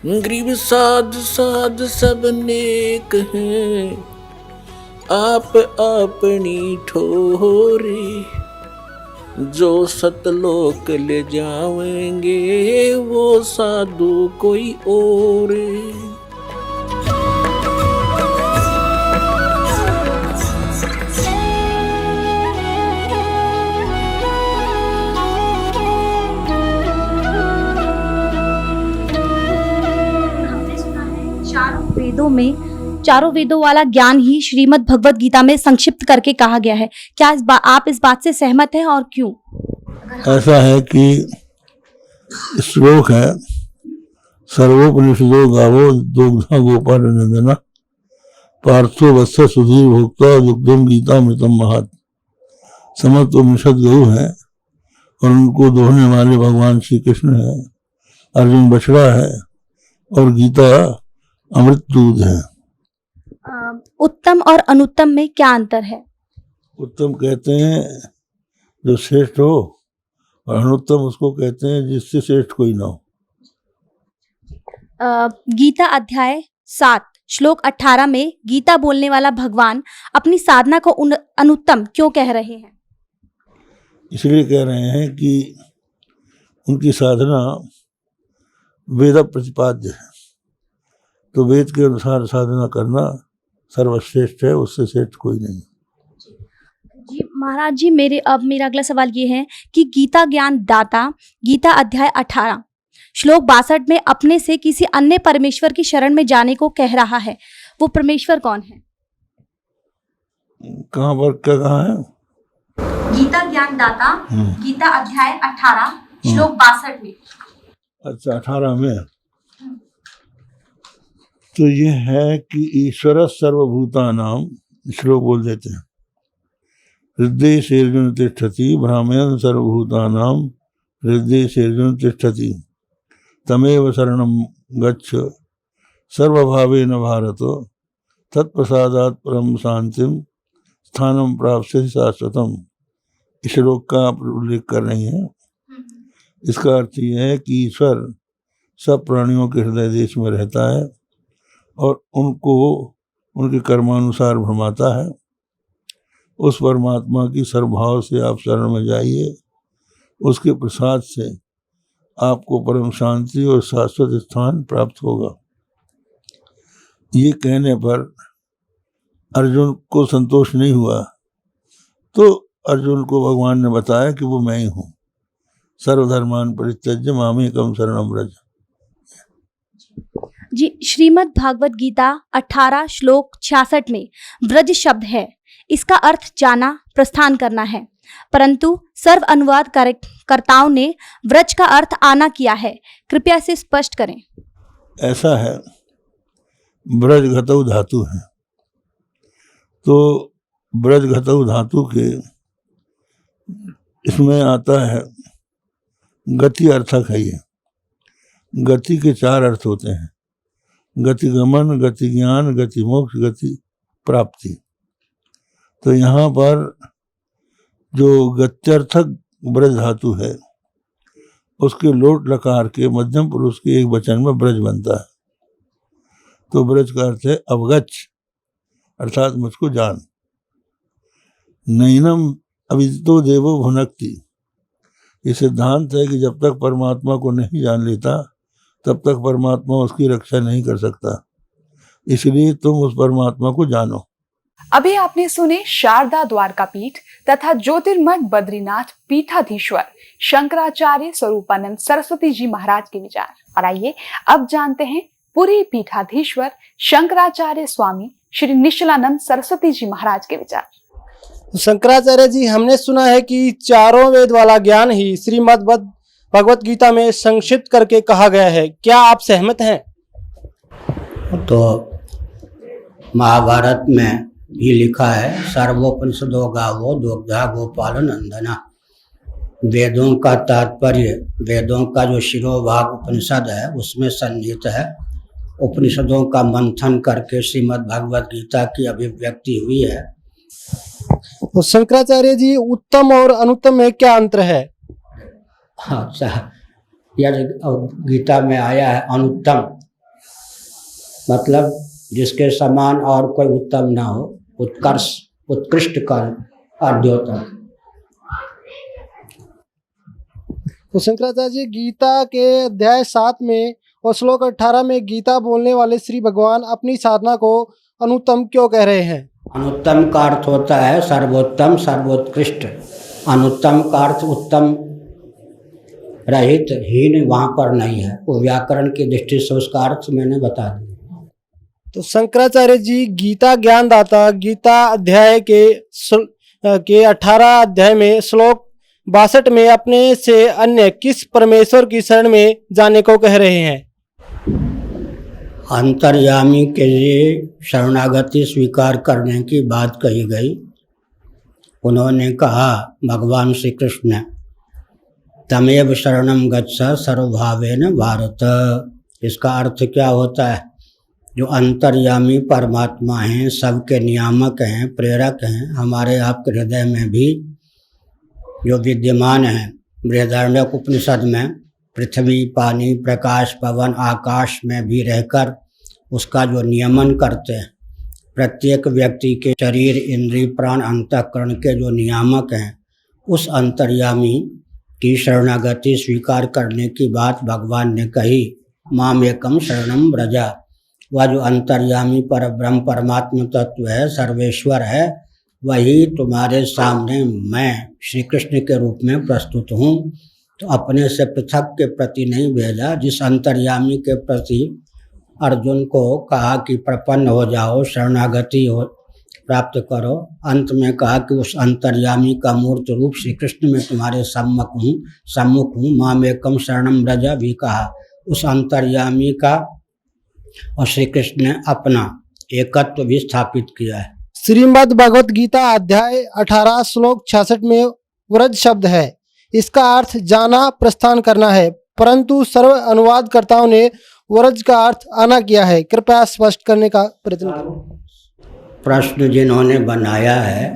गरीब साध साध सब नेक हैं, आप अपनी ठोरी। जो सतलोक ले जावेंगे वो साधु कोई और। चारों वेदों वाला ज्ञान ही श्रीमद् भगवत गीता में संक्षिप्त करके कहा गया है। क्या आप इस बात से सहमत हैं और क्यों? ऐसा है कि श्लोक है, सर्वोपनिषदो गावो दुग्धा गोपाल नंदना पार्थो वत्स सुधीर भोक्ता दुग्धम गीता मृतम महत्। समस्त उपनिषद गौ है और उनको दोहने वाले भगवान श्री कृष्ण है, अर्जुन बछड़ा है और गीता अमृत दूध है। उत्तम और अनुत्तम में क्या अंतर है? उत्तम कहते हैं जो श्रेष्ठ हो और अनुत्तम उसको कहते हैं जिससे श्रेष्ठ कोई ना हो। गीता अध्याय 7 श्लोक 18 में गीता बोलने वाला भगवान अपनी साधना को अनुत्तम क्यों कह रहे हैं? इसलिए कह रहे हैं कि उनकी साधना वेद प्रतिपाद्य है, तो वेद के अनुसार साधना करना सर्वश्रेष्ठ है, उससे श्रेष्ठ कोई नहीं। जी महाराज जी, मेरा अगला सवाल ये है कि गीता ज्ञान दाता गीता अध्याय 18 श्लोक 62 में अपने से किसी अन्य परमेश्वर की शरण में जाने को कह रहा है, वो परमेश्वर कौन है? कहाँ पर क्या कहा है? गीता ज्ञान दाता गीता अध्याय 18 श्लोक 62 में। अच्छा, 18 में तो ये है कि ईश्वर सर्वभूतानां, श्लोक बोल देते हैं, हृदय सेर्जुन तिष्ठति ब्राह्मण सर्वभूतानां हृदय सेर्जुन तिष्ठति तमेव शरणं गच्छ सर्वभावेन भारत तत्प्रसादात् परम शांतिम स्थानं प्राप्स्यसि शाश्वतम्। इस श्लोक का आप उल्लेख कर रही हैं। इसका अर्थ यह है कि ईश्वर सब प्राणियों के हृदय देश में रहता है और उनको उनके कर्मानुसार भ्रमाता है। उस परमात्मा की सर्वभाव से आप शरण में जाइए, उसके प्रसाद से आपको परम शांति और शाश्वत स्थान प्राप्त होगा। ये कहने पर अर्जुन को संतोष नहीं हुआ, तो अर्जुन को भगवान ने बताया कि वो मैं ही हूँ। सर्वधर्मान परित्यज्य मामेकं शरणं व्रज। जी, श्रीमद् भागवत गीता 18 श्लोक 66 में व्रज शब्द है, इसका अर्थ जाना, प्रस्थान करना है, परंतु सर्व अनुवाद कर्ताओं ने व्रज का अर्थ आना किया है। कृपया इसे स्पष्ट करें। ऐसा है, ब्रज घतौ धातु है, तो ब्रज घतौ धातु के इसमें आता है गति अर्थक है। ये गति के 4 अर्थ होते हैं, गति गमन, गति ज्ञान, गति मोक्ष, गति प्राप्ति। तो यहाँ पर जो गत्यर्थक ब्रज धातु है उसके लोट लकार के मध्यम पुरुष के एक वचन में ब्रज बनता है। तो ब्रज का अर्थ है अवगच्छ, अर्थात मुझको जान। नैनम अविदितो देवो भुनक्ति। ये सिद्धांत है कि जब तक परमात्मा को नहीं जान लेता तब तक परमात्मा उसकी रक्षा नहीं कर सकता, इसलिए तुम उस परमात्मा को जानो। अभी आपने सुने शारदा द्वारका पीठ तथा ज्योतिर्मठ बद्रीनाथ पीठाधीश्वर शंकराचार्य स्वरूपानंद सरस्वती जी महाराज के विचार। और आइए अब जानते हैं पुरी पीठाधीश्वर शंकराचार्य स्वामी श्री निश्चलानंद सरस्वती जी महाराज के विचार। शंकराचार्य जी, हमने सुना है कि चारों वेद वाला ज्ञान ही श्रीमद् भगवत गीता में संक्षिप्त करके कहा गया है, क्या आप सहमत हैं? तो महाभारत में ये लिखा है, सर्वोपनिषदो गावो दुग्धा गोपाल नंदना। वेदों का तात्पर्य, वेदों का जो शिरोभाग उपनिषद है उसमें सन्निहित है। उपनिषदों का मंथन करके श्रीमद् भगवत गीता की अभिव्यक्ति हुई है। तो शंकराचार्य जी, उत्तम और अनुत्तम में क्या अंतर है? हाँ, यह गीता में आया है अनुत्तम, मतलब जिसके समान और कोई उत्तम ना हो, उत्कृष्ट कर अद्योतक। तो शंकराचार्य जी गीता के अध्याय 7 में और श्लोक 18 में गीता बोलने वाले श्री भगवान अपनी साधना को अनुत्तम क्यों कह रहे हैं? अनुत्तम का अर्थ होता है सर्वोत्तम, सर्वोत्कृष्ट। अनुत्तम का अर्थ उत्तम रहित, हीन वहाँ पर नहीं है। वो व्याकरण की दृष्टि से उसका अर्थ मैंने बता दिया। तो शंकराचार्य जी गीता ज्ञानदाता गीता अध्याय के 18 अध्याय में श्लोक 62 में अपने से अन्य किस परमेश्वर की शरण में जाने को कह रहे हैं? अंतर्यामी के लिए शरणागति स्वीकार करने की बात कही गई। उन्होंने कहा भगवान श्री कृष्ण, तमेव शरणम गच्छ सर्वभावेन भारत। इसका अर्थ क्या होता है? जो अंतर्यामी परमात्मा हैं, सबके नियामक हैं, प्रेरक हैं, हमारे आपके हृदय में भी जो विद्यमान हैं। बृहदारण्यक उपनिषद में पृथ्वी, पानी, प्रकाश, पवन, आकाश में भी रहकर उसका जो नियमन करते हैं, प्रत्येक व्यक्ति के शरीर, इंद्रिय, प्राण, अंतःकरण के जो नियामक हैं, उस अंतर्यामी की शरणागति स्वीकार करने की बात भगवान ने कही। माम एकम शरणम व्रजा। वह जो अंतर्यामी पर ब्रह्म परमात्मा तत्व है, सर्वेश्वर है, वही तुम्हारे सामने मैं श्री कृष्ण के रूप में प्रस्तुत हूँ। तो अपने से पृथक के प्रति नहीं भेजा। जिस अंतर्यामी के प्रति अर्जुन को कहा कि प्रपन्न हो जाओ, शरणागति हो प्राप्त करो, अंत में कहा कि उस अंतर्यामी का मूर्त रूप श्री कृष्ण में तुम्हारे सम्मुख हूँ। मामेकम शरणम व्रज भी कहा। उस अंतर्यामी का और श्री कृष्ण ने अपना एकत्व भी स्थापित किया है। श्रीमद् भगवत गीता अध्याय 18 श्लोक 66 में व्रज शब्द है। इसका अर्थ जाना, प्रस्थान करना है, परंतु सर्व अनुवादकर्ताओं ने व्रज का अर्थ आना किया है। कृपया स्पष्ट करने का प्रयत्न करें। प्रश्न जिन्होंने बनाया है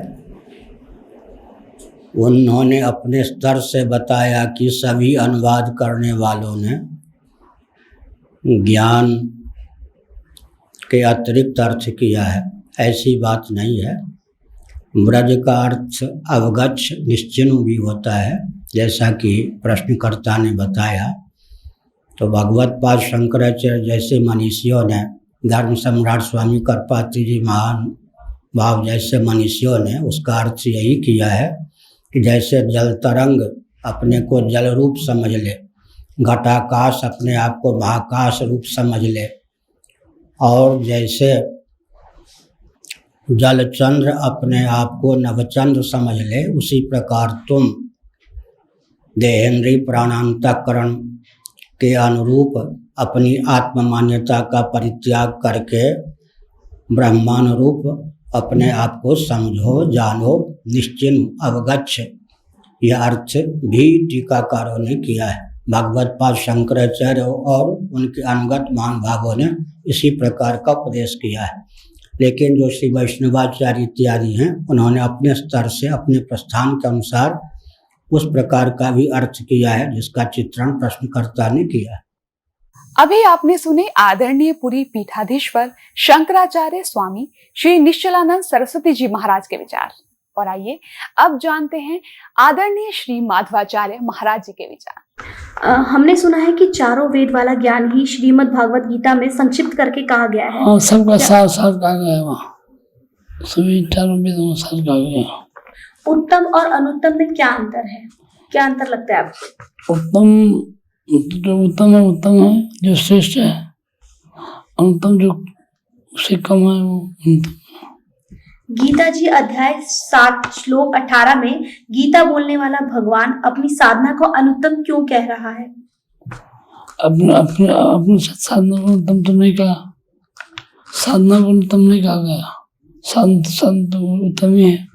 उन्होंने अपने स्तर से बताया कि सभी अनुवाद करने वालों ने ज्ञान के अतिरिक्त अर्थ किया है। ऐसी बात नहीं है। ब्रज का अर्थ अवगच्छ, निश्चिन्ह भी होता है, जैसा कि प्रश्नकर्ता ने बताया। तो भगवत पाद शंकराचार्य जैसे मनीषियों ने, धर्म सम्राट स्वामी करपात्री जी महान भाव जैसे मनीषियों ने उसका अर्थ यही किया है कि जैसे जल तरंग अपने को जल रूप समझ ले, घटाकाश अपने आप को महाकाश रूप समझ ले, और जैसे जलचंद्र अपने आप को नवचंद्र समझ ले, उसी प्रकार तुम देहेंद्रीय प्राणांतकरण के अनुरूप अपनी आत्म मान्यता का परित्याग करके ब्रह्मानुरूप अपने आप को समझो, जानो, निश्चिन्ह, अवगच्छ। यह अर्थ भी टीकाकारों ने किया है। भगवत पाद शंकराचार्य और उनके अनुगत महानुभावों ने इसी प्रकार का उपदेश किया है। लेकिन जो श्री वैष्णवाचार्य इत्यादि हैं, उन्होंने अपने स्तर से अपने प्रस्थान के अनुसार उस प्रकार का भी अर्थ किया है जिसका चित्रण प्रश्नकर्ता ने किया है। अभी आपने सुने आदरणीय पुरी पीठाधीश्वर शंकराचार्य स्वामी श्री निश्चलानंद सरस्वती जी महाराज के विचार। और आइए अब जानते हैं आदरणीय श्री माधवाचार्य महाराज जी के विचार। हमने सुना है कि चारों वेद वाला ज्ञान ही श्रीमद् भागवत गीता में संक्षिप्त करके कहा गया है। सबका साथ साथ कहा गया है, वहाँ सभी चारों वेदों में साथ कहा गया। उत्तम और अनुत्तम में क्या अंतर है? क्या अंतर लगता है आपको? जो उत्तम है जो श्रेष्ठ है, अनुत्तम जो उससे कम है वो अनुत्तम। गीता जी अध्याय 7 श्लोक 18 में गीता बोलने वाला भगवान अपनी साधना को अनुत्तम क्यों कह रहा है? अपनी साधना को अनुत्तम तो नहीं कहा, साधना को अनुत्तम नहीं कहा गया, साधना तो उत्तम ही है।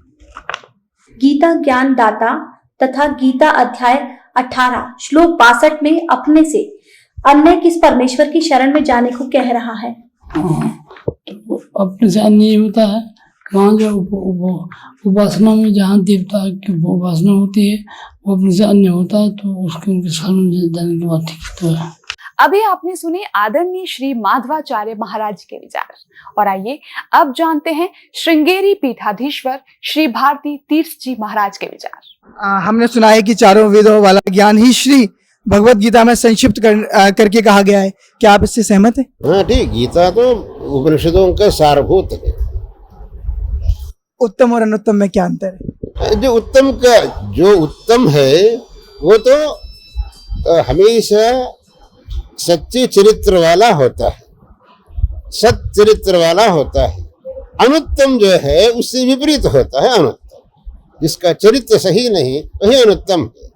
गीता ज्ञान दाता तथा गीता अध्याय 18 श्लोक 62 में अपने से अन्य किस परमेश्वर की शरण में जाने को कह रहा है? तो अपने से अन्य होता है वहाँ जो उपासना में जहाँ देवता की उपासना होती है वो अपने से अन्य होता है, तो उसके उनके शरण में जाने की बात ठीक तो है। अभी आपने सुने आदरणीय श्री माधवाचार्य महाराज के विचार, और आइए अब जानते हैं श्रृंगेरी पीठाधीश्वर श्री भारती तीर्थ जी महाराज के विचार। हमने सुना है कि चारों वेदों वाला ज्ञान ही श्री भगवत गीता में संक्षिप्त करके कहा गया है। क्या आप इससे सहमत हैं? हाँ ठीक, गीता तो उपनिषदों का सारभूत है। उत्तम और अनुत्तम में क्या अंतर है? जो उत्तम है वो तो हमेशा सच्चे चरित्र वाला होता है, सत चरित्र वाला होता है। अनुत्तम जो है उससे विपरीत होता है अनुत्तम, जिसका चरित्र सही नहीं वही अनुत्तम है।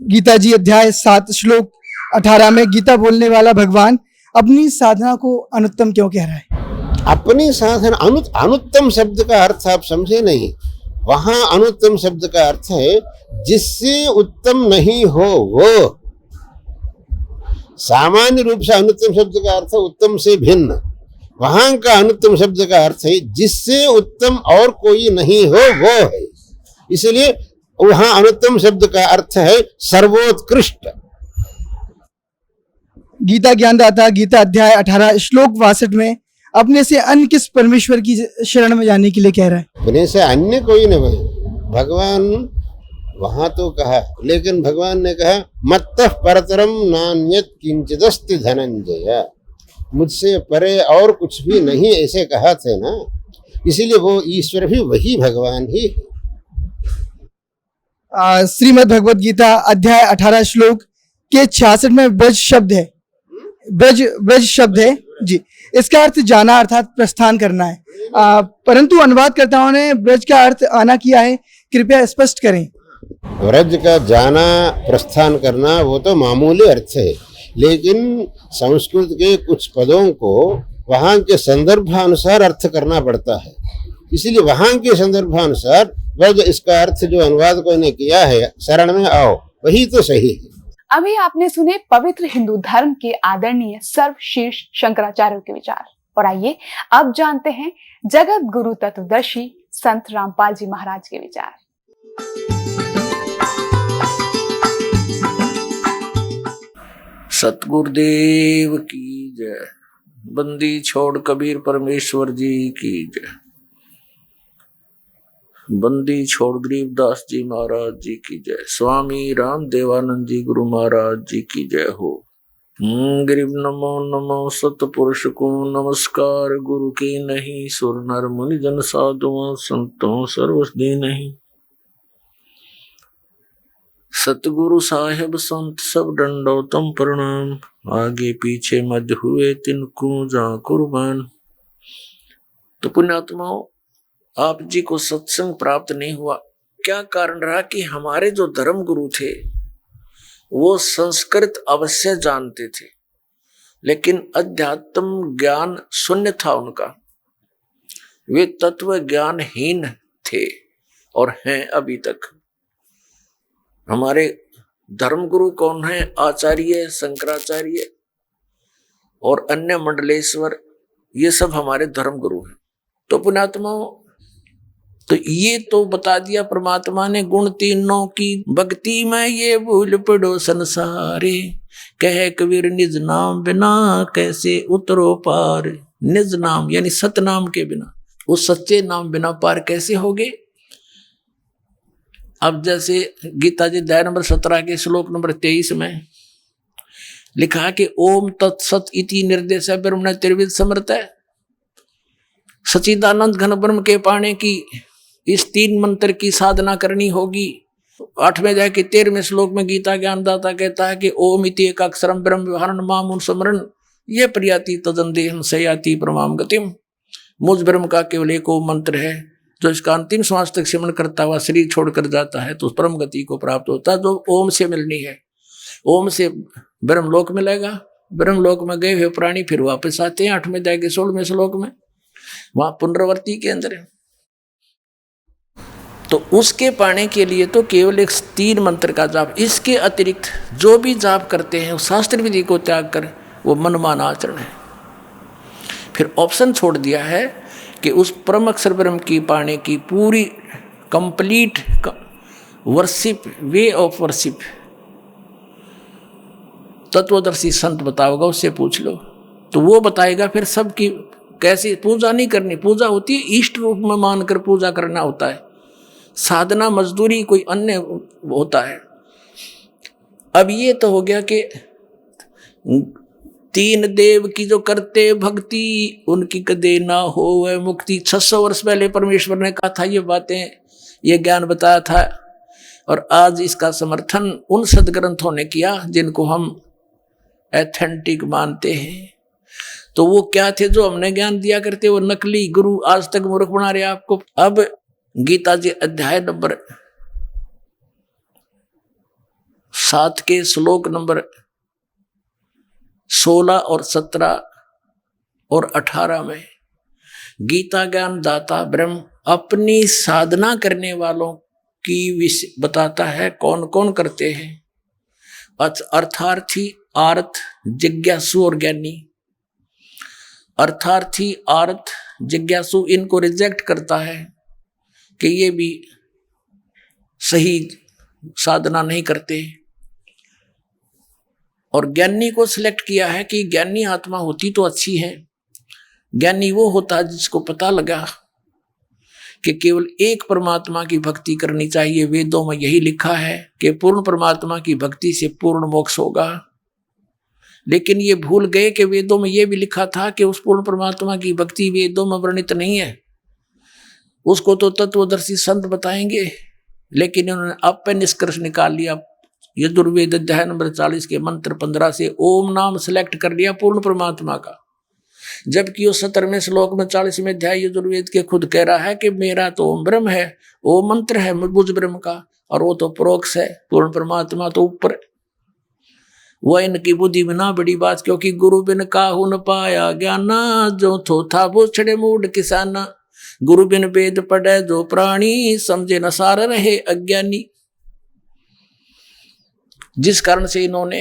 गीता जी अध्याय 7 श्लोक 18 में गीता बोलने वाला भगवान अपनी साधना को अनुत्तम क्यों कह रहा है? अपनी साधना, अनुत्तम शब्द का अर्थ आप समझे नहीं। वहां अनुत्तम शब्द का अर्थ है जिससे उत्तम नहीं हो वो। सामान्य रूप से अनुत्तम शब्द का अर्थ है उत्तम से भिन्न। वहां का अनुत्तम शब्द का अर्थ है जिससे उत्तम और कोई नहीं हो वो है। इसलिए वहां अनुत्तम शब्द का अर्थ है सर्वोत्कृष्ट। गीता ज्ञानदाता गीता अध्याय 18 श्लोक 62 में अपने से अन्य किस परमेश्वर की शरण में जाने के लिए कह रहा है? अपने से अन्य कोई नहीं, भगवान वहां तो कहा, लेकिन भगवान ने कहा मत्तः परतरम नान्यत् किंचिदस्ति धनंजय, मुझसे परे और कुछ भी नहीं, ऐसे कहा थे ना। इसीलिए वो ईश्वर भी वही भगवान ही है। श्रीमद् भगवत गीता अध्याय 18 श्लोक के 66 में ब्रज शब्द है, ब्रज शब्द है जी। इसका अर्थ जाना अर्थात प्रस्थान करना है, परंतु अनुवादकर्ताओं ने ब्रज का अर्थ आना किया है। कृपया स्पष्ट करें। ब्रज का जाना प्रस्थान करना वो तो मामूली अर्थ है, लेकिन संस्कृत के कुछ पदों को वहां के संदर्भानुसार अर्थ करना पड़ता है। इसलिए वहां के संदर्भानुसार ब्रज, इसका अर्थ जो अनुवादकों ने किया है शरण में आओ, वही तो सही है। अभी आपने सुने पवित्र हिंदू धर्म के आदरणीय सर्वशीर्ष शंकराचार्य के विचार, और आइए अब जानते हैं जगत गुरु तत्वदर्शी संत रामपाल जी महाराज के विचार। सतगुरुदेव की जय। बंदी छोड़ कबीर परमेश्वर जी की जय। बंदी छोड़ गरीबदास जी महाराज जी की जय। स्वामी राम देवानंद जी गुरु महाराज जी की जय हो। गरीब नमो नमो सतपुरुष को नमस्कार, गुरु की नहीं सुर नर मुनि जन साधुओं संतों सर्वस्दी नहीं। सतगुरु साहेब संत सब दंडोतम प्रणाम, आगे पीछे मध्य हुए तिनको जा कुर्बान। तो पुण्यात्माओं, आप जी को सत्संग प्राप्त नहीं हुआ, क्या कारण रहा कि हमारे जो धर्म गुरु थे वो संस्कृत अवश्य जानते थे, लेकिन अध्यात्म ज्ञान शून्य था उनका। वे तत्व ज्ञानहीन थे और हैं अभी तक। हमारे धर्मगुरु कौन है? आचार्य, शंकराचार्य और अन्य मंडलेश्वर, ये सब हमारे धर्मगुरु हैं। तो पुण्यात्माओं, तो ये तो बता दिया परमात्मा ने गुण तीनों की, भक्ति में ये भूल पड़ो संसारे, कहे कबीर निज नाम बिना कैसे उतरो पार। निज नाम यानी सतनाम के बिना, उस सच्चे नाम बिना पार कैसे होगे? अब जैसे गीता जी अध्याय नंबर 17 के श्लोक नंबर 23 में लिखा है कि ओम तत्सत इति निर्देश ब्रह्मण त्रिविध समर्थ है। सच्चिदानंद घन ब्रह्म के पाने की इस 3 मंत्र की साधना करनी होगी। 8वें अध्याय के 13वें श्लोक में गीता ज्ञानदाता कहता है कि ओम इति एक अक्षरम ब्रह्म व्यवहारण मामुन स्मरण ये प्रियाति तदन देहम सयाति परमाम गतिम। मुझ ब्रह्म का केवल एक ओम मंत्र है, जो इसका अंतिम श्वास तक सिमरण करता हुआ शरीर छोड़कर जाता है तो उस परम गति को प्राप्त होता है, जो ओम से मिलनी है। ओम से ब्रह्मलोक मिलेगा। ब्रह्मलोक में गए हुए प्राणी फिर वापस आते हैं 8वें अध्याय के 16वें श्लोक में, वहां पुनरावृत्ति के अंदर है। तो उसके पाने के लिए तो केवल एक 3 मंत्र का जाप, इसके अतिरिक्त जो भी जाप करते हैं उस शास्त्र विधि को त्याग कर वो मनमाना आचरण है। फिर ऑप्शन छोड़ दिया है कि उस परम अक्षर ब्रह्म की पाने की पूरी complete worship, way of worship, तत्वदर्शी संत बताओगा, उससे पूछ लो, तो वो बताएगा फिर सबकी कैसे पूजा नहीं करनी। पूजा होती है इष्ट रूप में मानकर पूजा करना होता है, साधना मजदूरी कोई अन्य होता है। अब ये तो हो गया कि तीन देव की जो करते भक्ति उनकी कदे ना हो वह मुक्ति। 600 वर्ष पहले परमेश्वर ने कहा था ये बातें, ये ज्ञान बताया था, और आज इसका समर्थन उन सदग्रंथों ने किया जिनको हम एथेंटिक मानते हैं। तो वो क्या थे जो हमने ज्ञान दिया करते, वो नकली गुरु आज तक मूर्ख बना रहे आपको। अब गीता जी अध्याय नंबर 7 के श्लोक नंबर 16 और 17 और 18 में गीता ज्ञान दाता ब्रह्म अपनी साधना करने वालों की बताता है कौन कौन करते हैं। अर्थार्थी, आर्थ, जिज्ञासु और ज्ञानी। अर्थार्थी, आर्थ, जिज्ञासु इनको रिजेक्ट करता है कि ये भी सही साधना नहीं करते, और ज्ञानी को सिलेक्ट किया है कि ज्ञानी आत्मा होती तो अच्छी है। ज्ञानी वो होता है जिसको पता लगा कि केवल एक परमात्मा की भक्ति करनी चाहिए। वेदों में यही लिखा है कि पूर्ण परमात्मा की भक्ति से पूर्ण मोक्ष होगा। लेकिन ये भूल गए कि वेदों में यह भी लिखा था कि उस पूर्ण परमात्मा की भक्ति वेदों में वर्णित नहीं है, उसको तो तत्वदर्शी संत बताएंगे। लेकिन उन्होंने अब पे निष्कर्ष निकाल लिया, यजुर्वेद अध्याय नंबर 40 के मंत्र 15 से ओम नाम सिलेक्ट कर लिया पूर्ण परमात्मा का, जबकि वो 17वें श्लोक में 40वें अध्याय यजुर्वेद के खुद कह रहा है कि मेरा तो ओम ब्रह्म है, ओम मंत्र है बुझ ब्रह्म का, और वो तो परोक्ष है, पूर्ण परमात्मा तो ऊपर है। वह इनकी बुद्धि में ना बड़ी बात, क्योंकि गुरु बिन काहू न पाया ज्ञाना, जो थोथा बूछड़े मूड किसाना। गुरु बिन वेद पढ़े जो प्राणी, समझे न सार रहे अज्ञानी। जिस कारण से इन्होंने,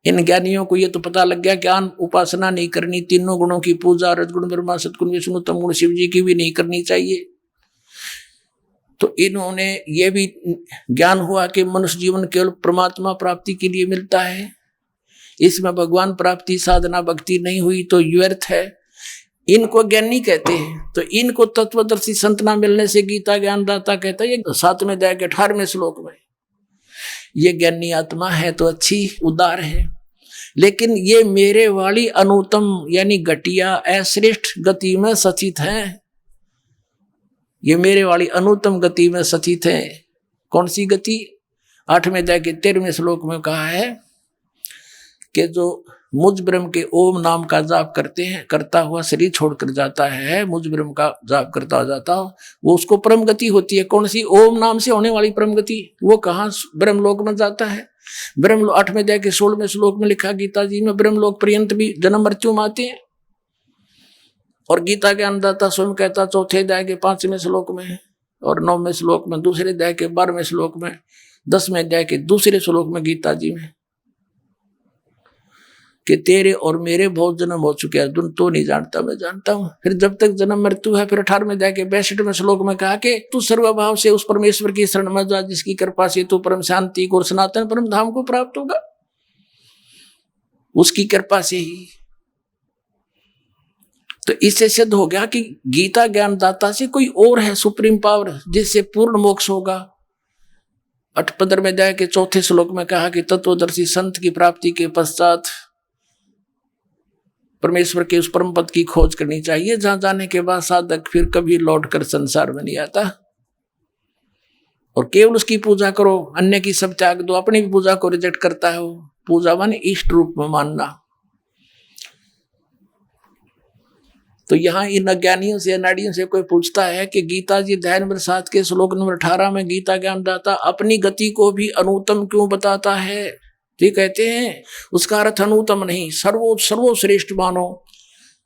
इन ज्ञानियों को ये तो पता लग गया ज्ञान उपासना नहीं करनी, तीनों गुणों की पूजा, रजगुण ब्रह्मा सतगुण विष्णु तम गुण शिव जी की भी नहीं करनी चाहिए। तो इन्होंने ये भी ज्ञान हुआ कि मनुष्य जीवन केवल परमात्मा प्राप्ति के लिए मिलता है, इसमें भगवान प्राप्ति साधना भक्ति नहीं हुई तो व्यर्थ है। इनको ज्ञानी कहते हैं। तो इनको तत्वदर्शी संत ना मिलने से गीता ज्ञानदाता कहता है, ये 7वें अध्याय के 18वें श्लोक में, ये ज्ञानी आत्मा है तो अच्छी उदार है, लेकिन ये मेरे वाली अनुत्तम यानी घटिया अश्रेष्ठ गति में सचित है। ये मेरे वाली अनुत्तम गति में सचित है। कौन सी गति? 8वें अध्याय के 13वें श्लोक में कहा है कि जो मुझ ब्रह्म के ओम नाम का जाप करते हैं, करता हुआ शरीर छोड़कर जाता है, मुझ ब्रह्म का जाप करता जाता हो, वो उसको परम गति होती है। कौन सी? ओम नाम से होने वाली परम गति। वो कहाँ? ब्रह्मलोक में जाता है। ब्रह्म 8वें अध्याय के 16वें श्लोक में लिखा गीता जी में, ब्रह्मलोक पर्यंत भी जन्म मृत्यु में आते हैं। और गीता के अन्नदाता स्वयं कहता 4थे अध्याय के 5वें श्लोक में, और 9वें श्लोक में, दूसरे अध्याय के 12वें श्लोक में, 10वें अध्याय के दूसरे श्लोक में गीता जी में कि तेरे और मेरे बहुत जन्म हो चुके हैं, अर्जुन तो नहीं जानता, मैं जानता हूं। फिर जब तक जन्म मृत्यु है, फिर 18वें अध्याय के 62वें श्लोक में कहा कि तू सर्वभाव से उस परमेश्वर की शरण में जा, जिसकी कृपा से तू परम शांति को और सनातन परम धाम को प्राप्त होगा, उसकी कृपा से ही। तो इससे सिद्ध हो गया कि गीता ज्ञानदाता से कोई और है सुप्रीम पावर, जिससे पूर्ण मोक्ष होगा। 15वें अध्याय के 4थे श्लोक में कहा कि तत्वदर्शी संत की प्राप्ति के पश्चात परमेश्वर के उस परम पद की खोज करनी चाहिए, जहां जाने के बाद साधक फिर कभी लौटकर संसार में नहीं आता, और केवल उसकी पूजा करो, अन्य की सब त्याग दो। अपनी भी पूजा को रिजेक्ट करता है वो। पूजा माने इष्ट रूप में मानना। तो यहाँ इन अज्ञानियों से, अनाड़ियों से कोई पूछता है कि गीता जी अध्याय नंबर 7 के श्लोक नंबर 18 में गीता ज्ञानदाता अपनी गति को भी अनुत्तम क्यों बताता है? तो कहते हैं उसका अर्थ अनुत्तम नहीं, सर्वश्रेष्ठ मानो,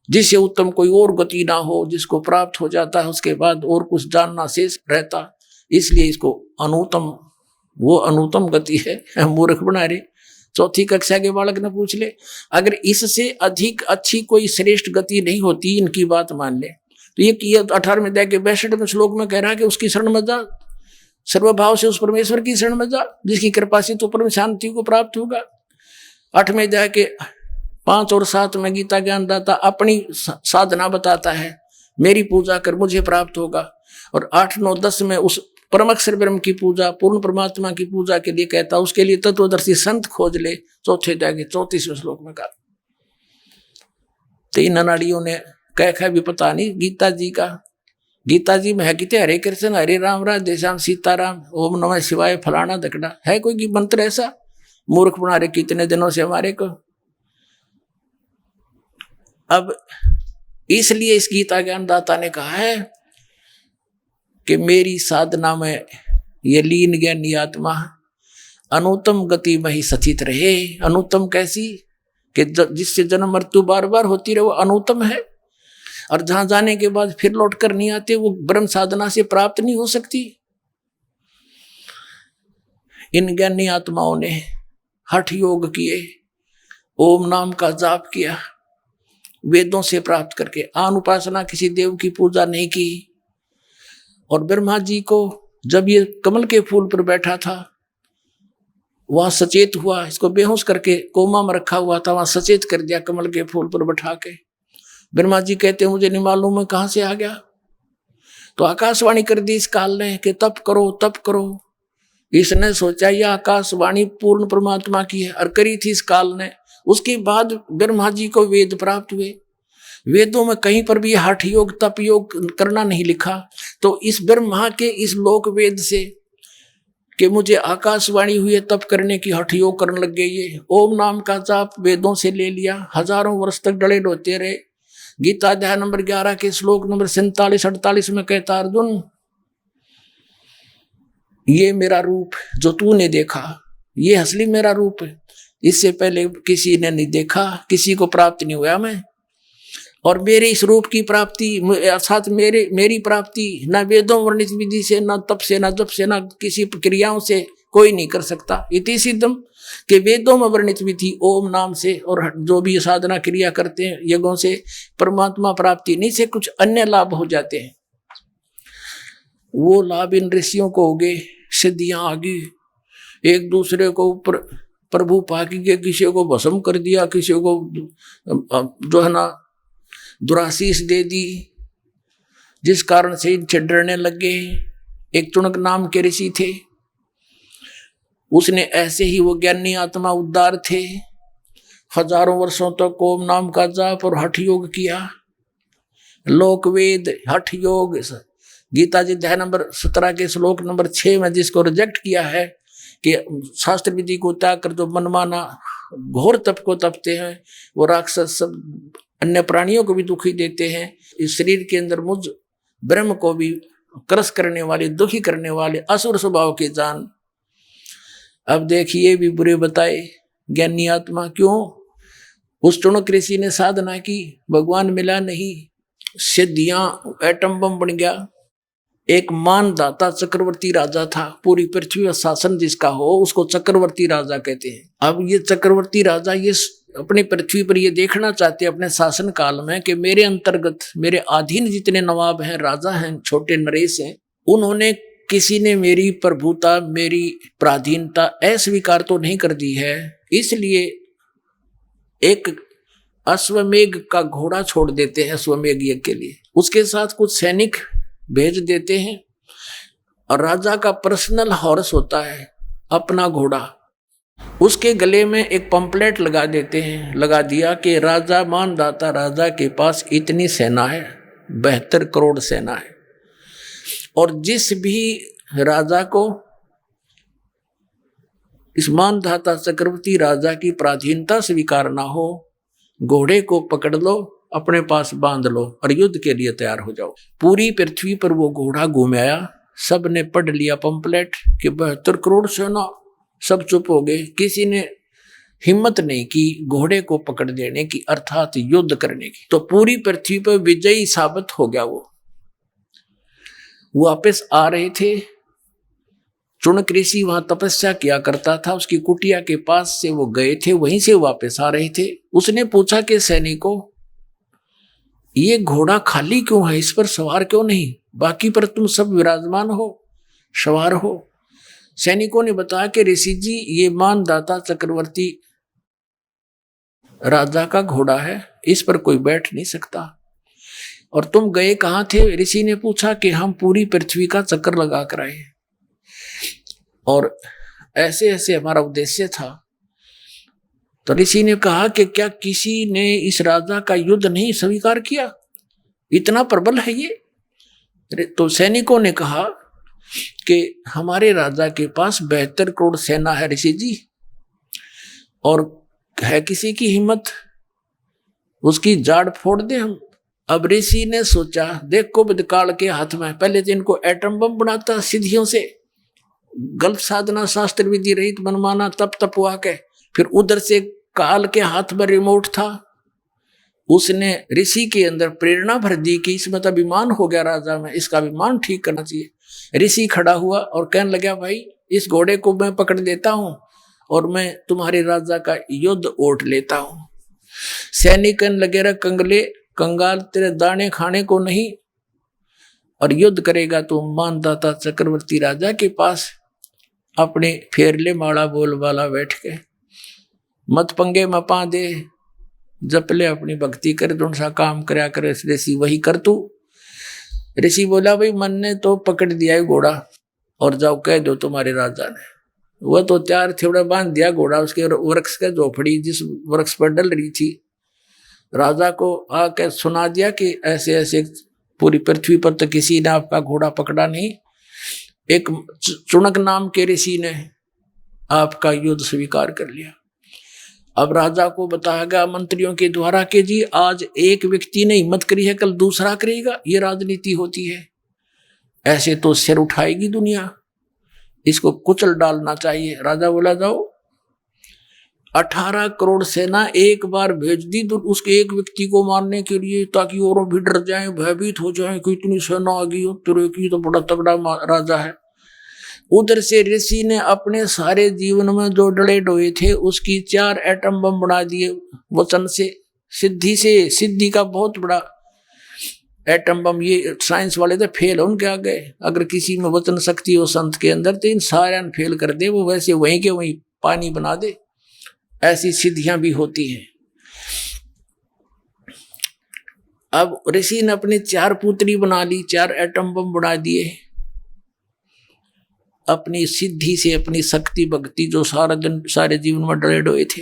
जिससे उत्तम कोई और गति ना हो, जिसको प्राप्त हो जाता है उसके बाद और कुछ जानना शेष रहता, इसलिए इसको अनुत्तम, वो अनुत्तम गति है। मूर्ख बना रहे। 4ठी कक्षा के बालक ने पूछ ले, अगर इससे अधिक अच्छी कोई श्रेष्ठ गति नहीं होती, इनकी बात मान ले, तो ये 18वें अध्याय के 62वें श्लोक में कह रहा है कि उसकी शरण में जा, सर्वभाव से उस परमेश्वर की शरण में जा, जिसकी कृपा से तो परम शांति को प्राप्त होगा। 8वें अध्याय के 5 और 7 में गीता ज्ञानदाता अपनी साधना बताता है, मेरी पूजा कर मुझे प्राप्त होगा। और 8, 9, 10 में उस परम अक्षर ब्रह्म की पूजा, पूर्ण परमात्मा की पूजा के लिए कहता, उसके लिए तत्वदर्शी संत खोज ले। 4थे अध्याय के 34वें श्लोक में कहा। 3 अनाड़ियों ने कह भी पता नहीं गीता जी का। गीता जी में है कि हरे कृष्ण हरे राम राधे श्याम सीताराम ओम नमः शिवाय फलाना दकड़ा, है कोई मंत्र ऐसा? मूर्ख बना रहे कितने दिनों से हमारे को। अब इसलिए इस गीता ज्ञानदाता ने कहा है कि मेरी साधना में ये लीन ज्ञानी आत्मा अनुत्तम गति में ही सचित रहे। अनुत्तम कैसी? कि जिससे जन्म मृत्यु बार बार होती रहे, वो अनुत्तम है। और जहां जाने के बाद फिर लौट कर नहीं आते, वो ब्रह्म साधना से प्राप्त नहीं हो सकती। इन ज्ञानी आत्माओं ने हठ योग किए, ओम नाम का जाप किया, वेदों से प्राप्त करके आन उपासना, किसी देव की पूजा नहीं की। और ब्रह्मा जी को जब ये कमल के फूल पर बैठा था, वहां सचेत हुआ, इसको बेहोश करके कोमा में रखा हुआ था, वहां सचेत कर दिया कमल के फूल पर बैठा के। ब्रह्मा जी कहते मुझे नहीं मालूम मैं कहां से आ गया। तो आकाशवाणी कर दी इस काल ने कि तप करो तप करो। इसने सोचा यह आकाशवाणी पूर्ण परमात्मा की है और करी थी इस काल ने। उसके बाद ब्रह्मा जी को वेद प्राप्त हुए। वेदों में कहीं पर भी हठ योग तप योग करना नहीं लिखा। तो इस ब्रह्मा के इस लोक वेद से कि मुझे आकाशवाणी हुई है तप करने की, हठ योग करने लग गए। ये ओम नाम का जाप वेदों से ले लिया, हजारों वर्ष तक डले डोते रहे। गीता अध्याय नंबर 11 के श्लोक नंबर 47-48 में कहता, अर्जुन ये मेरा रूप जो तूने देखा ये असली मेरा रूप है। इससे पहले किसी ने नहीं देखा, किसी को प्राप्त नहीं हुआ मैं। और मेरे इस रूप की प्राप्ति अर्थात मेरी प्राप्ति न वेदों वर्णित विधि से, न तप से, न जप से, न किसी क्रियाओं से कोई नहीं कर सकता। इति सिद्धम कि वेदों में वर्णित विधि ओम नाम से और जो भी साधना क्रिया करते हैं यज्ञों से परमात्मा प्राप्ति नहीं से कुछ अन्य लाभ हो जाते हैं। वो लाभ इन ऋषियों को हो गए, सिद्धियां आ गई, एक दूसरे को ऊपर प्रभु पाकी के, किसी को भस्म कर दिया, किसी को जो है ना दुराशीष दे दी, जिस कारण से इनसे डरने लग गए। एक चुनक नाम के ऋषि थे, उसने ऐसे ही वो ज्ञानी आत्मा उद्धार थे, हजारों वर्षों तक ओम नाम का जाप और हठ योग किया। लोक वेद हठ योग गीता जी अध्याय नंबर 17 के श्लोक नंबर 6 में जिसको रिजेक्ट किया है कि शास्त्र विधि को त्याग कर जो मनमाना घोर तप को तपते हैं, वो राक्षस सब अन्य प्राणियों को भी दुखी देते हैं। इस शरीर के अंदर मुझ ब्रह्म को भी क्रस करने वाले, दुखी करने वाले असुर स्वभाव के जान। अब देखिए भी बुरे बताए ज्ञानी आत्मा क्यों? उस चुनक ऋषि ने साधना की, भगवान मिला नहीं, सिद्धियां एटम बम बन गया। एक मानदाता चक्रवर्ती राजा था, पूरी पृथ्वी पर शासन जिसका हो उसको चक्रवर्ती राजा कहते हैं। अब ये चक्रवर्ती राजा ये अपनी पृथ्वी पर ये देखना चाहते अपने शासन काल में कि मेरे अंतर्गत मेरे अधीन जितने नवाब हैं, राजा हैं, छोटे नरेश हैं, उन्होंने किसी ने मेरी प्रभुता, मेरी पराधीनता अस्वीकार तो नहीं कर दी है। इसलिए एक अश्वमेघ का घोड़ा छोड़ देते हैं अश्वमेघ यज्ञ के लिए, उसके साथ कुछ सैनिक भेज देते हैं और राजा का पर्सनल हॉर्स होता है अपना घोड़ा, उसके गले में एक पंपलेट लगा देते हैं। लगा दिया कि राजा मानदाता राजा के पास इतनी सेना है, 72 करोड़ सेना है, और जिस भी राजा को इस मानदाता चक्रवर्ती राजा की पराधीनता स्वीकार ना हो, घोड़े को पकड़ लो, अपने पास बांध लो और युद्ध के लिए तैयार हो जाओ। पूरी पृथ्वी पर वो घोड़ा घूमाया, सब ने पढ़ लिया पंपलेट कि 72 करोड़ सेना, सब चुप हो गए। किसी ने हिम्मत नहीं की घोड़े को पकड़ देने की, अर्थात युद्ध करने की। तो पूरी पृथ्वी पर विजयी साबित हो गया। वो वापस आ रहे थे, चुनक ऋषि वहां तपस्या किया करता था, उसकी कुटिया के पास से वो गए थे, वहीं से वापस आ रहे थे। उसने पूछा कि सैनिकों ये घोड़ा खाली क्यों है, इस पर सवार क्यों नहीं? बाकी पर तुम सब विराजमान हो, सवार हो। सैनिकों ने बताया कि ऋषि जी ये मानदाता चक्रवर्ती राजा का घोड़ा है, इस पर कोई बैठ नहीं सकता। और तुम गए कहाँ थे? ऋषि ने पूछा कि हम पूरी पृथ्वी का चक्कर लगा कर आए और ऐसे ऐसे हमारा उद्देश्य था। तो ऋषि ने कहा कि क्या किसी ने इस राजा का युद्ध नहीं स्वीकार किया? इतना प्रबल है ये। तो सैनिकों ने कहा कि हमारे राजा के पास 72 करोड़ सेना है ऋषि जी, और है किसी की हिम्मत उसकी जाड़ फोड़ दे हम। अब ऋषि ने सोचा, देखो बदकाल के हाथ में, पहले तो इनको एटम बम बनाता सिद्धियों से, गलत साधना शास्त्र विधि रहित मनमाना तप तपवा के, फिर उधर से काल के हाथ में रिमोट था, उसने ऋषि के अंदर प्रेरणा भर दी कि इसमें तो अभिमान हो गया राजा में, इसका अभिमान ठीक करना चाहिए। ऋषि खड़ा हुआ और कहने लगा, भाई इस घोड़े को मैं पकड़ देता हूं और मैं तुम्हारे राजा का युद्ध ओट लेता हूं। सैनिक कहने लगे, रे कंगले कंगाल, तेरे दाने खाने को नहीं, और युद्ध करेगा तो मानदाता चक्रवर्ती राजा के पास अपने फेरले माड़ा बोल वाला बैठ के, मत पंगे मपा दे, जपले अपनी भक्ति कर, जो सा काम करया करे ऋषि वही कर तू। ऋषि बोला, भाई मन ने तो पकड़ दिया है घोड़ा, और जाओ कह दो तुम्हारे राजा ने। वह तो त्यार थोड़ा बांध दिया घोड़ा उसके वृक्ष के झोपड़ी जिस वृक्ष पर डल रही थी। राजा को आके सुना दिया कि ऐसे ऐसे पूरी पृथ्वी पर तो किसी ने आपका घोड़ा पकड़ा नहीं, एक चुनक नाम के ऋषि ने आपका युद्ध स्वीकार कर लिया। अब राजा को बताया गया मंत्रियों के द्वारा कि जी आज एक व्यक्ति ने हिम्मत करी है, कल दूसरा करेगा, ये राजनीति होती है, ऐसे तो सिर उठाएगी दुनिया, इसको कुचल डालना चाहिए। राजा बोला, जाओ 18 करोड़ सेना एक बार भेज दी तो उसके एक व्यक्ति को मारने के लिए, ताकि और भी डर जाए, भयभीत हो जाए कि इतनी सेना आ गई हो, तेरे की तो बड़ा तगड़ा राजा है। उधर से ऋषि ने अपने सारे जीवन में जो डले डोए थे उसकी 4 एटम बम बना दिए वचन से, सिद्धि का बहुत बड़ा एटम बम। ये साइंस वाले तो फेल हो उनके आगे, अगर किसी में वचन शक्ति हो संत के अंदर तो इन सारे फेल कर दे, वो वैसे वहीं के वहीं पानी बना दे, ऐसी सिद्धियां भी होती हैं। अब ऋषि ने अपनी 4 पुत्री बना ली, 4 एटम बम बना दिए अपनी सिद्धि से, अपनी शक्ति भक्ति जो सारा दिन सारे जीवन में डरे डोए थे।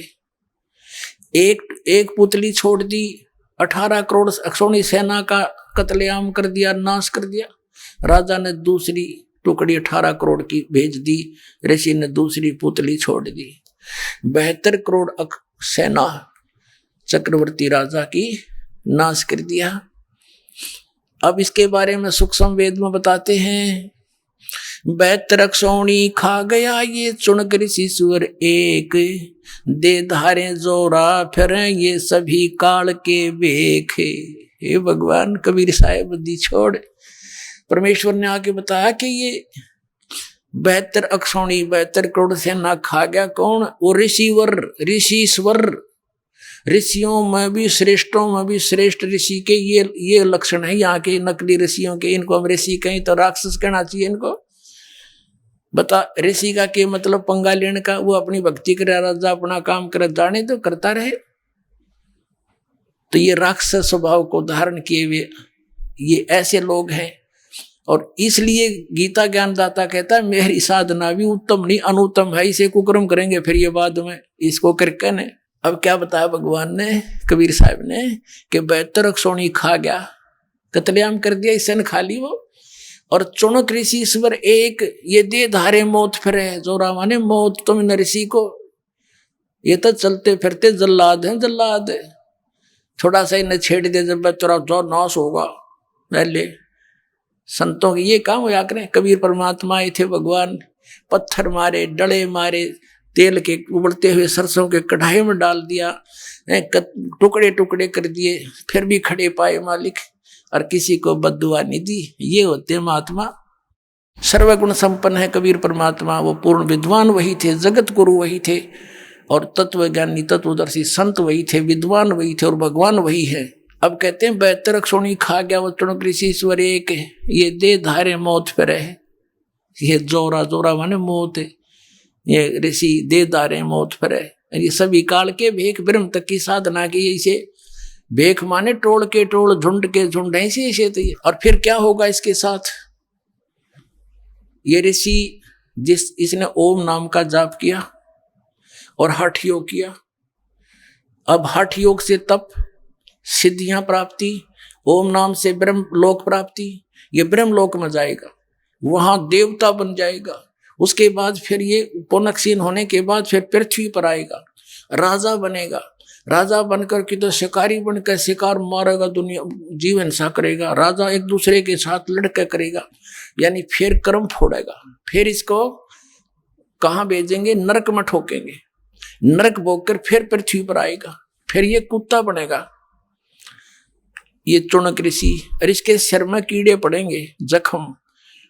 एक पुतली छोड़ दी, 18 करोड़ अक्षौणी सेना का कत्लेआम कर दिया, नाश कर दिया। राजा ने दूसरी टुकड़ी 18 करोड़ की भेज दी, ऋषि ने दूसरी पुतली छोड़ दी। 72 करोड़ सेना चक्रवर्ती राजा की नाश कर दिया। अब इसके बारे में सूक्ष्म वेद में बताते हैं, 72 अक्षौणी खा गया ये चुनक ऋषि सुअर एक, दे धारे जोरा फिर ये सभी काल के बेख। हे भगवान, कबीर साहेब दी छोड़, परमेश्वर ने आके बताया कि ये 72 अक्षौणी 72 करोड़ सेना खा गया कौन? वो ऋषिवर, ऋषिश्वर, ऋषियों में भी श्रेष्ठों में भी श्रेष्ठ ऋषि के ये लक्षण है यहाँ के नकली ऋषियों के। इनको हम ऋषि कहीं तो राक्षस कहना चाहिए इनको। बता ऋषि का के मतलब पंगा लेने का, वो अपनी भक्ति करे, राजा अपना काम करे, जाने तो करता रहे। तो ये राक्षस स्वभाव को धारण किए हुए ये ऐसे लोग हैं। और इसलिए गीता ज्ञानदाता कहता है मेरी साधना भी उत्तम नहीं अनुत्तम है, इसे कुकर्म करेंगे फिर ये बाद में इसको करके ने। अब क्या बताया भगवान ने, कबीर साहब ने, कि 72 अक्षौणी खा गया, कत्लेआम कर दिया, इससे न खा ली वो। और चुनक ऋषि ईश्वर एक, ये दे धारे मौत फिरे, जोरा माने मौत। तुम इन ऋषि को, ये तो चलते फिरते जल्लाद हैं, जल्लाद। थोड़ा सा इन्हें छेड़ दे जब तेरा जो नाश होगा, पहले संतों के ये काम होया करें। कबीर परमात्मा आए थे भगवान, पत्थर मारे, डले मारे, तेल के उबलते हुए सरसों के कढ़ाई में डाल दिया, टुकड़े टुकड़े कर दिए, फिर भी खड़े पाए मालिक, और किसी को बद्दुआ नहीं दी। ये होते महात्मा, सर्वगुण संपन्न है कबीर परमात्मा। वो पूर्ण विद्वान वही थे, जगत गुरु वही थे, और तत्वज्ञानी तत्वदर्शी संत वही थे, विद्वान वही थे, और भगवान वही है। अब कहते हैं 72 अक्षौणी खा गया वो चुनक ऋषि ईश्वर एक, ये दे धारे मौत फिर है। ये जोरा, जोरा माने मौत है, ये ऋषि दे धारे मौत फिर है। ये सभी काल के भेख ब्रह्म तक की साधना की ऐसे भेख माने टोल के टोल, झुंड के झुंड, ऐसे ऐसे तो। और फिर क्या होगा इसके साथ? ये ऋषि इसने ओम नाम का जाप किया और हठ योग किया। अब हठ योग से तप, सिद्धियां प्राप्ति, ओम नाम से ब्रह्म लोक प्राप्ति, ये ब्रह्म लोक में जाएगा, वहां देवता बन जाएगा। उसके बाद फिर ये पुनक्षीण होने के बाद फिर पृथ्वी पर आएगा, राजा बनेगा। राजा बनकर के तो शिकारी बनकर शिकार मारेगा, दुनिया जीव हिंसा करेगा। राजा एक दूसरे के साथ लड़के करेगा, यानी फिर कर्म फोड़ेगा। फिर इसको कहाँ भेजेंगे? नरक में ठोकेंगे। नरक भोग कर फिर पृथ्वी पर आएगा, फिर ये कुत्ता बनेगा, ये चुनक ऋषि। और इसके सिर में कीड़े पड़ेंगे, जख्म।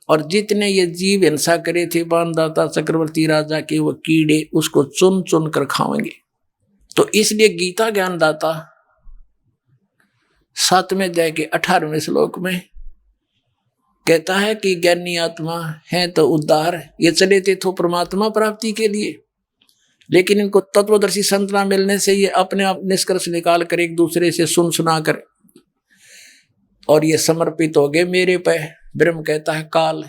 और जितने ये जीव हिंसा करे थे बाणदाता चक्रवर्ती राजा के, वो कीड़े उसको चुन चुन कर खाएंगे। तो इसलिए गीता ज्ञानदाता 7वें अध्याय के 18वें श्लोक में कहता है कि ज्ञानी आत्मा है तो उद्धार। ये चले थे तो परमात्मा प्राप्ति के लिए, लेकिन इनको तत्वदर्शी संत ना मिलने से ये अपने आप निष्कर्ष निकाल कर एक दूसरे से सुन सुना कर और ये समर्पित हो गए मेरे पे। ब्रह्म कहता है काल,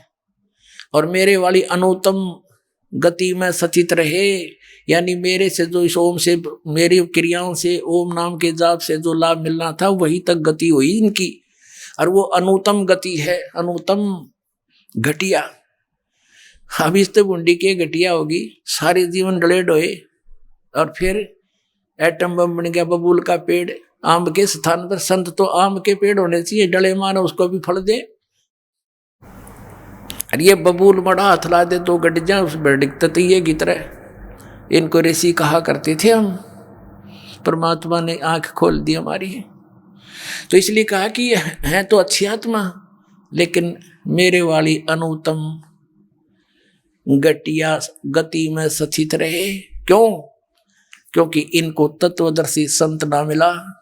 और मेरे वाली अनुत्तम गति में सचित रहे, यानी मेरे से जो इस ओम से, मेरी क्रियाओं से, ओम नाम के जाप से जो लाभ मिलना था वही तक गति हुई इनकी। और वो अनुत्तम गति है, अनुत्तम घटिया। अब इस तो बुंडी के घटिया होगी, सारे जीवन डले डोए, और फिर एटम बम बन गया बबूल का पेड़। आम के स्थान पर संत तो आम के पेड़ होने चाहिए, डले मानो उसको भी फल दे। और ये बबूल बड़ा हाथ ला दे तो गट जाए उस बेडिकते की तरह। इनको ऋषि कहा करते थे हम, परमात्मा ने आंख खोल दी हमारी। तो इसलिए कहा कि ये है तो अच्छी आत्मा, लेकिन मेरे वाली अनुत्तम घटिया गति में सचित रहे। क्यों? क्योंकि इनको तत्वदर्शी संत ना मिला।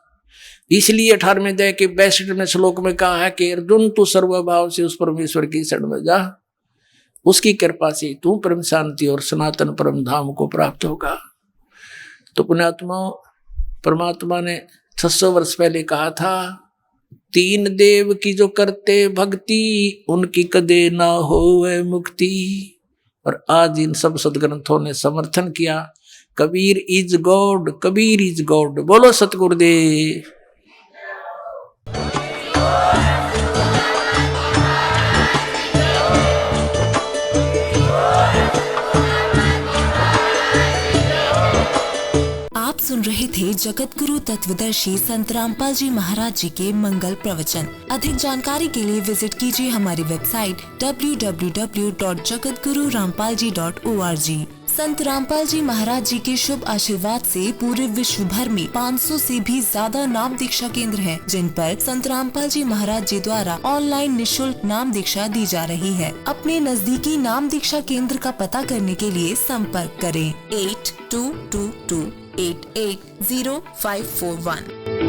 इसलिए 18वें अध्याय के 62वें श्लोक में कहा है कि अर्जुन तू सर्वभाव से उस परमेश्वर की शरण में जा, उसकी कृपा से तू परम शांति और सनातन परम धाम को प्राप्त होगा। तो पुण्यात्मा, परमात्मा ने 600 वर्ष पहले कहा था, 3 देव की जो करते भक्ति, उनकी कदे ना होवे मुक्ति। और आज इन सब सदग्रंथों ने समर्थन किया, Kabir is God, Kabir is God. बोलो सतगुरुदेव। आप सुन रहे थे जगत गुरु तत्वदर्शी संत रामपाल जी महाराज जी के मंगल प्रवचन। अधिक जानकारी के लिए विजिट कीजिए हमारी वेबसाइट www.jagatgururampalji.org। संत रामपाल जी महाराज जी के शुभ आशीर्वाद से पूरे विश्व भर में 500 से भी ज्यादा नाम दीक्षा केंद्र हैं, जिन पर संत रामपाल जी महाराज जी द्वारा ऑनलाइन निशुल्क नाम दीक्षा दी जा रही है। अपने नजदीकी नाम दीक्षा केंद्र का पता करने के लिए संपर्क करें 8222880541।